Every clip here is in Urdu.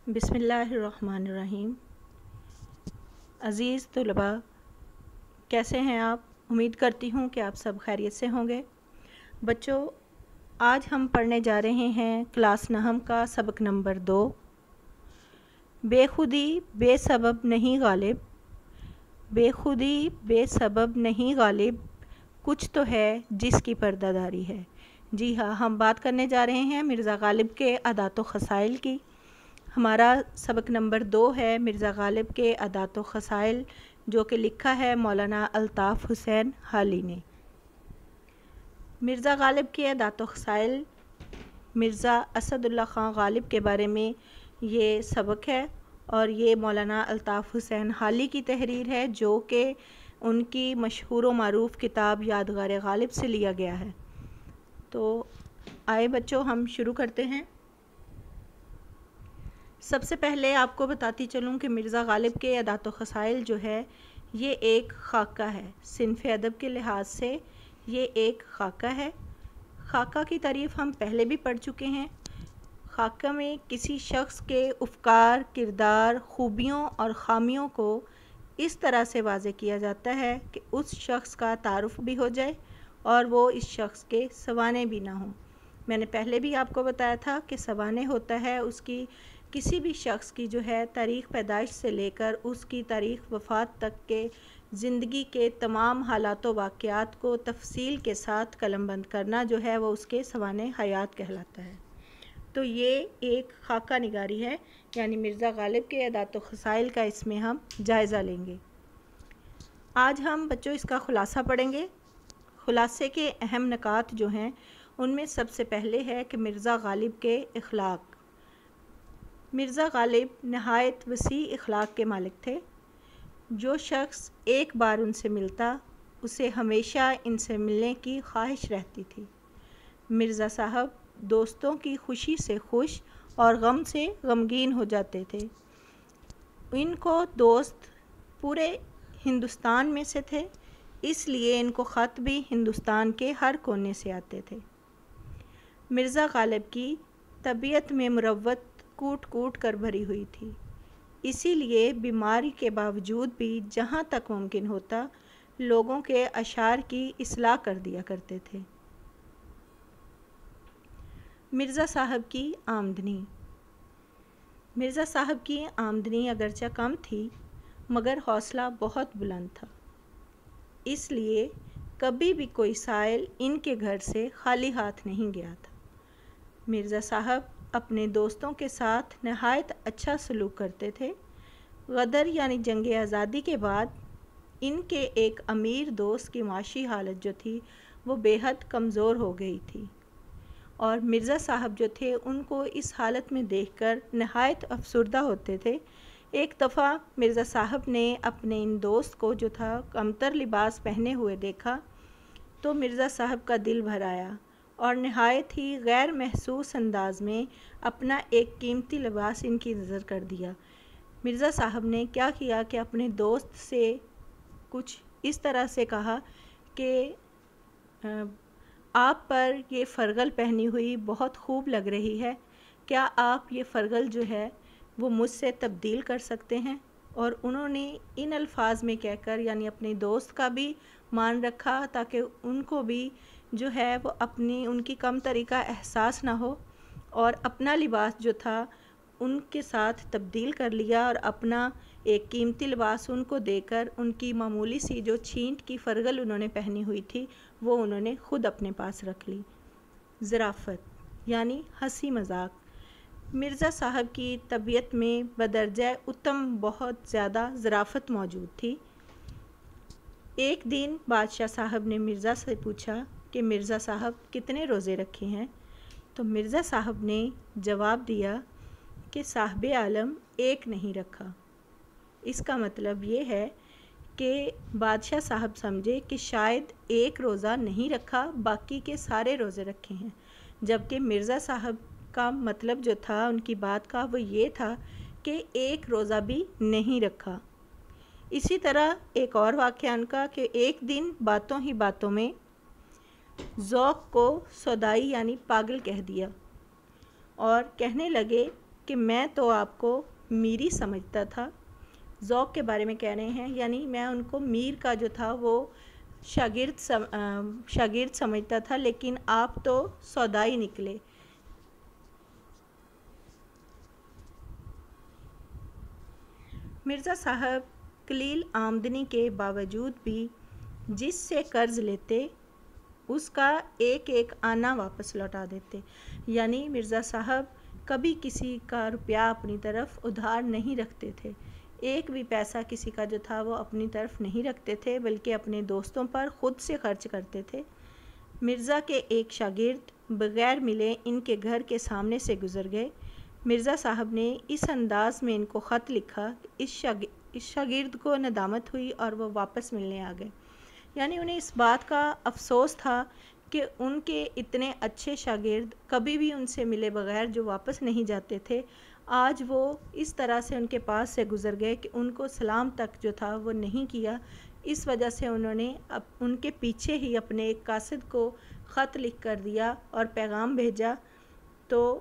بسم اللہ الرحمن الرحیم۔ عزیز طلباء، کیسے ہیں آپ؟ امید کرتی ہوں کہ آپ سب خیریت سے ہوں گے۔ بچوں، آج ہم پڑھنے جا رہے ہیں کلاس نہم کا سبق نمبر 2، بے خودی بے سبب نہیں غالب۔ بے خودی بے سبب نہیں غالب، کچھ تو ہے جس کی پردہ داری ہے۔ جی ہاں، ہم بات کرنے جا رہے ہیں مرزا غالب کے عادات و خصائل کی۔ ہمارا سبق نمبر 2 ہے مرزا غالب کے عادات و خصائل، جو کہ لکھا ہے مولانا الطاف حسین حالی نے۔ مرزا غالب کے عادات و خصائل، مرزا اسد اللہ خان غالب کے بارے میں یہ سبق ہے، اور یہ مولانا الطاف حسین حالی کی تحریر ہے، جو کہ ان کی مشہور و معروف کتاب یادگار غالب سے لیا گیا ہے۔ تو آئے بچوں، ہم شروع کرتے ہیں۔ سب سے پہلے آپ کو بتاتی چلوں کہ مرزا غالب کے عادات و خصائل جو ہے یہ ایک خاکہ ہے۔ صنف ادب کے لحاظ سے یہ ایک خاکہ ہے۔ خاکہ کی تعریف ہم پہلے بھی پڑھ چکے ہیں۔ خاکہ میں کسی شخص کے افکار، کردار، خوبیوں اور خامیوں کو اس طرح سے واضح کیا جاتا ہے کہ اس شخص کا تعارف بھی ہو جائے اور وہ اس شخص کے سوانے بھی نہ ہوں۔ میں نے پہلے بھی آپ کو بتایا تھا کہ سوانے ہوتا ہے اس کی کسی بھی شخص کی جو ہے تاریخ پیدائش سے لے کر اس کی تاریخ وفات تک کے زندگی کے تمام حالات و واقعات کو تفصیل کے ساتھ قلم بند کرنا جو ہے وہ اس کے سوانح حیات کہلاتا ہے۔ تو یہ ایک خاکہ نگاری ہے، یعنی مرزا غالب کے عادات و خصائل کا اس میں ہم جائزہ لیں گے۔ آج ہم بچوں اس کا خلاصہ پڑھیں گے۔ خلاصے کے اہم نکات جو ہیں ان میں سب سے پہلے ہے کہ مرزا غالب کے اخلاق۔ مرزا غالب نہایت وسیع اخلاق کے مالک تھے۔ جو شخص ایک بار ان سے ملتا اسے ہمیشہ ان سے ملنے کی خواہش رہتی تھی۔ مرزا صاحب دوستوں کی خوشی سے خوش اور غم سے غمگین ہو جاتے تھے۔ ان کو دوست پورے ہندوستان میں سے تھے، اس لیے ان کو خط بھی ہندوستان کے ہر کونے سے آتے تھے۔ مرزا غالب کی طبیعت میں مروت کوٹ کوٹ کر بھری ہوئی تھی، اسی لیے بیماری کے باوجود بھی جہاں تک ممکن ہوتا لوگوں کے اشعار کی اصلاح کر دیا کرتے تھے۔ مرزا صاحب کی آمدنی۔ مرزا صاحب کی آمدنی اگرچہ کم تھی مگر حوصلہ بہت بلند تھا، اس لیے کبھی بھی کوئی سائل ان کے گھر سے خالی ہاتھ نہیں گیا تھا۔ مرزا صاحب اپنے دوستوں کے ساتھ نہایت اچھا سلوک کرتے تھے۔ غدر یعنی جنگ آزادی کے بعد ان کے ایک امیر دوست کی معاشی حالت جو تھی وہ بے حد کمزور ہو گئی تھی، اور مرزا صاحب جو تھے ان کو اس حالت میں دیکھ کر نہایت افسردہ ہوتے تھے۔ ایک دفعہ مرزا صاحب نے اپنے ان دوست کو جو تھا کمتر لباس پہنے ہوئے دیکھا تو مرزا صاحب کا دل بھر آیا، اور نہایت ہی غیر محسوس انداز میں اپنا ایک قیمتی لباس ان کی نظر کر دیا۔ مرزا صاحب نے کیا کیا کہ اپنے دوست سے کچھ اس طرح سے کہا کہ آپ پر یہ فرغل پہنی ہوئی بہت خوب لگ رہی ہے، کیا آپ یہ فرغل جو ہے وہ مجھ سے تبدیل کر سکتے ہیں؟ اور انہوں نے ان الفاظ میں کہہ کر یعنی اپنے دوست کا بھی مان رکھا تاکہ ان کو بھی جو ہے وہ اپنی ان کی کم تری کا احساس نہ ہو، اور اپنا لباس جو تھا ان کے ساتھ تبدیل کر لیا، اور اپنا ایک قیمتی لباس ان کو دے کر ان کی معمولی سی جو چھینٹ کی فرغل انہوں نے پہنی ہوئی تھی وہ انہوں نے خود اپنے پاس رکھ لی۔ ظرافت یعنی ہنسی مذاق۔ مرزا صاحب کی طبیعت میں بدرجہ اتم بہت زیادہ ظرافت موجود تھی۔ ایک دن بادشاہ صاحب نے مرزا سے پوچھا کہ مرزا صاحب کتنے روزے رکھے ہیں؟ تو مرزا صاحب نے جواب دیا کہ صاحب عالم ایک نہیں رکھا۔ اس کا مطلب یہ ہے کہ بادشاہ صاحب سمجھے کہ شاید ایک روزہ نہیں رکھا، باقی کے سارے روزے رکھے ہیں، جبکہ مرزا صاحب کا مطلب جو تھا ان کی بات کا وہ یہ تھا کہ ایک روزہ بھی نہیں رکھا۔ اسی طرح ایک اور واقعہ ان کا کہ ایک دن باتوں ہی باتوں میں ذوق کو سودائی یعنی پاگل کہہ دیا، اور کہنے لگے کہ میں تو آپ کو میری سمجھتا تھا، ذوق کے بارے میں کہہ رہے ہیں، یعنی میں ان کو میر کا جو تھا وہ شاگرد سمجھتا تھا، لیکن آپ تو سودائی نکلے۔ مرزا صاحب قلیل آمدنی کے باوجود بھی جس سے قرض لیتے اس کا ایک ایک آنا واپس لوٹا دیتے، یعنی مرزا صاحب کبھی کسی کا روپیہ اپنی طرف ادھار نہیں رکھتے تھے، ایک بھی پیسہ کسی کا جو تھا وہ اپنی طرف نہیں رکھتے تھے، بلکہ اپنے دوستوں پر خود سے خرچ کرتے تھے۔ مرزا کے ایک شاگرد بغیر ملے ان کے گھر کے سامنے سے گزر گئے۔ مرزا صاحب نے اس انداز میں ان کو خط لکھا کہ اس شاگرد کو ندامت ہوئی اور وہ واپس ملنے آ گئے، یعنی انہیں اس بات کا افسوس تھا کہ ان کے اتنے اچھے شاگرد کبھی بھی ان سے ملے بغیر جو واپس نہیں جاتے تھے، آج وہ اس طرح سے ان کے پاس سے گزر گئے کہ ان کو سلام تک جو تھا وہ نہیں کیا۔ اس وجہ سے انہوں نے ان کے پیچھے ہی اپنے ایک قاصد کو خط لکھ کر دیا اور پیغام بھیجا، تو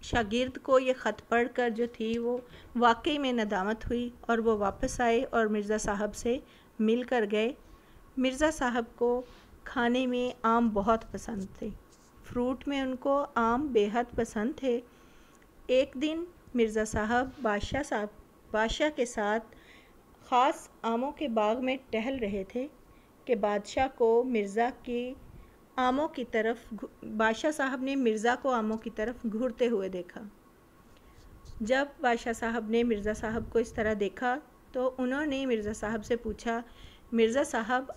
شاگرد کو یہ خط پڑھ کر جو تھی وہ واقعی میں ندامت ہوئی اور وہ واپس آئے اور مرزا صاحب سے مل کر گئے۔ مرزا صاحب کو کھانے میں آم بہت پسند تھے، فروٹ میں ان کو آم بے حد پسند تھے۔ ایک دن مرزا صاحب بادشاہ کے ساتھ خاص آموں کے باغ میں ٹہل رہے تھے کہ بادشاہ صاحب نے مرزا کو آموں کی طرف گھورتے ہوئے دیکھا۔ جب بادشاہ صاحب نے مرزا صاحب کو اس طرح دیکھا تو انہوں نے مرزا صاحب سے پوچھا، مرزا صاحب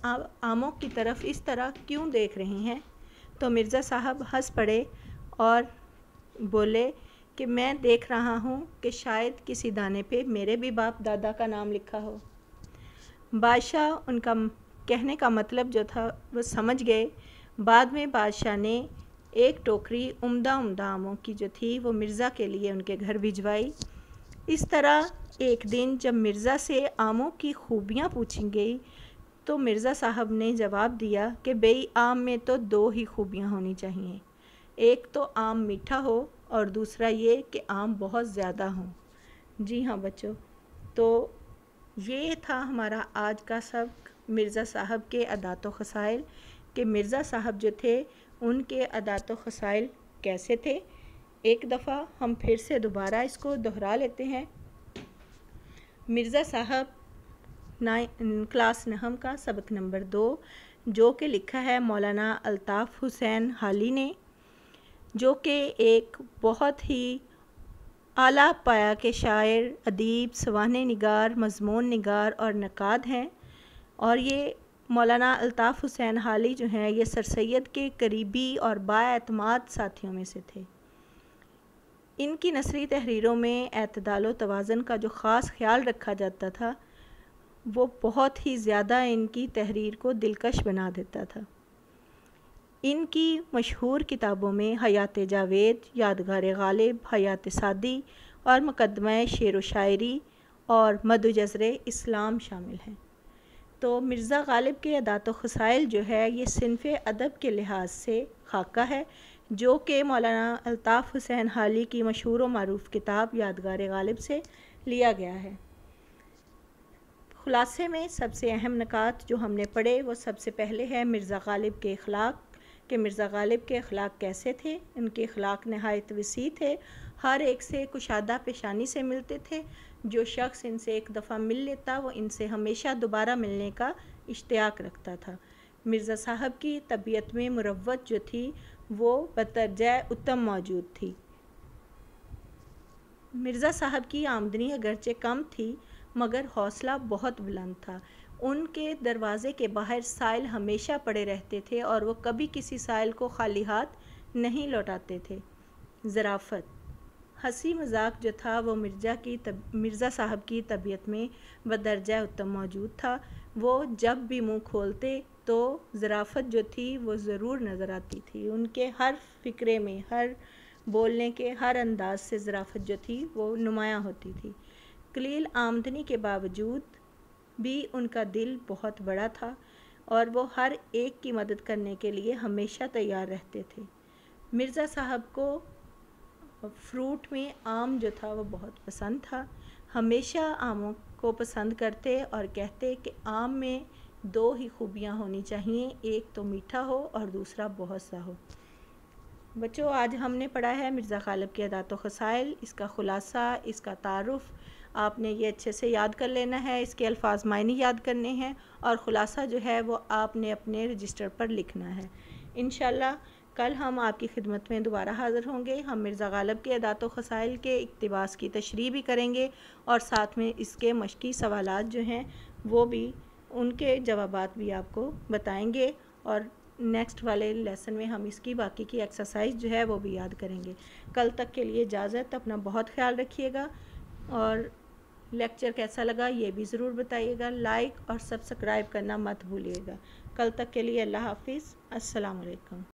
آموں کی طرف اس طرح کیوں دیکھ رہے ہیں؟ تو مرزا صاحب ہنس پڑے اور بولے کہ میں دیکھ رہا ہوں کہ شاید کسی دانے پہ میرے بھی باپ دادا کا نام لکھا ہو۔ بادشاہ ان کا کہنے کا مطلب جو تھا وہ سمجھ گئے۔ بعد میں بادشاہ نے ایک ٹوکری عمدہ آموں کی جو تھی وہ مرزا کے لیے ان کے گھر بھجوائی۔ اس طرح ایک دن جب مرزا سے آموں کی خوبیاں پوچھی گئی تو مرزا صاحب نے جواب دیا کہ بھئی آم میں تو دو ہی خوبیاں ہونی چاہیے، ایک تو آم میٹھا ہو اور دوسرا یہ کہ آم بہت زیادہ ہوں۔ جی ہاں بچوں، تو یہ تھا ہمارا آج کا سبق مرزا صاحب کے عادات و خصائل، کہ مرزا صاحب جو تھے ان کے عادات و خصائل کیسے تھے۔ ایک دفعہ ہم پھر سے دوبارہ اس کو دہرا لیتے ہیں۔ مرزا صاحب کلاس نہم کا سبق نمبر 2، جو کہ لکھا ہے مولانا الطاف حسین حالی نے، جو کہ ایک بہت ہی اعلیٰ پایہ کے شاعر، ادیب، سوانح نگار، مضمون نگار اور نقاد ہیں، اور یہ مولانا الطاف حسین حالی جو ہیں یہ سر سید کے قریبی اور بااعتماد ساتھیوں میں سے تھے۔ ان کی نثری تحریروں میں اعتدال و توازن کا جو خاص خیال رکھا جاتا تھا وہ بہت ہی زیادہ ان کی تحریر کو دلکش بنا دیتا تھا۔ ان کی مشہور کتابوں میں حیات جاوید، یادگار غالب، حیات سعدی اور مقدمہ شعر و شاعری اور مد جزر اسلام شامل ہیں۔ تو مرزا غالب کے عادات و خصائل جو ہے یہ صنف ادب کے لحاظ سے خاکہ ہے، جو کہ مولانا الطاف حسین حالی کی مشہور و معروف کتاب یادگار غالب سے لیا گیا ہے۔ خلاصے میں سب سے اہم نکات جو ہم نے پڑھے وہ سب سے پہلے ہے مرزا غالب کے اخلاق، کہ مرزا غالب کے اخلاق کیسے تھے۔ ان کے اخلاق نہایت وسیع تھے، ہر ایک سے کشادہ پیشانی سے ملتے تھے، جو شخص ان سے ایک دفعہ مل لیتا وہ ان سے ہمیشہ دوبارہ ملنے کا اشتیاق رکھتا تھا۔ مرزا صاحب کی طبیعت میں مروت جو تھی وہ بدرجہ اتم موجود تھی۔ مرزا صاحب کی آمدنی اگرچہ کم تھی مگر حوصلہ بہت بلند تھا۔ ان کے دروازے کے باہر سائل ہمیشہ پڑے رہتے تھے اور وہ کبھی کسی سائل کو خالی ہاتھ نہیں لوٹاتے تھے۔ ظرافت، ہنسی مذاق جو تھا وہ مرزا صاحب کی طبیعت میں بدرجہ اتم موجود تھا۔ وہ جب بھی منہ کھولتے تو ظرافت جو تھی وہ ضرور نظر آتی تھی۔ ان کے ہر فقرے میں، ہر بولنے کے ہر انداز سے ظرافت جو تھی وہ نمایاں ہوتی تھی۔ قلیل آمدنی کے باوجود بھی ان کا دل بہت بڑا تھا اور وہ ہر ایک کی مدد کرنے کے لیے ہمیشہ تیار رہتے تھے۔ مرزا صاحب کو فروٹ میں آم جو تھا وہ بہت پسند تھا، ہمیشہ آموں کو پسند کرتے اور کہتے کہ آم میں دو ہی خوبیاں ہونی چاہیے، ایک تو میٹھا ہو اور دوسرا بہت سا ہو۔ بچوں، آج ہم نے پڑھا ہے مرزا غالب کے عادات و خصائل، اس کا خلاصہ، اس کا تعارف آپ نے یہ اچھے سے یاد کر لینا ہے، اس کے الفاظ معنی یاد کرنے ہیں اور خلاصہ جو ہے وہ آپ نے اپنے رجسٹر پر لکھنا ہے۔ انشاءاللہ کل ہم آپ کی خدمت میں دوبارہ حاضر ہوں گے۔ ہم مرزا غالب کے عادات و خصائل کے اقتباس کی تشریح بھی کریں گے اور ساتھ میں اس کے مشقی سوالات جو ہیں وہ بھی، ان کے جوابات بھی آپ کو بتائیں گے، اور نیکسٹ والے لیسن میں ہم اس کی باقی کی ایکسرسائز جو ہے وہ بھی یاد کریں گے۔ کل تک کے لیے اجازت، اپنا بہت خیال رکھیے گا اور لیکچر کیسا لگا یہ بھی ضرور بتائیے گا، لائک اور سبسکرائب کرنا مت بھولیے گا۔ کل تک کے لیے اللہ حافظ، السلام علیکم۔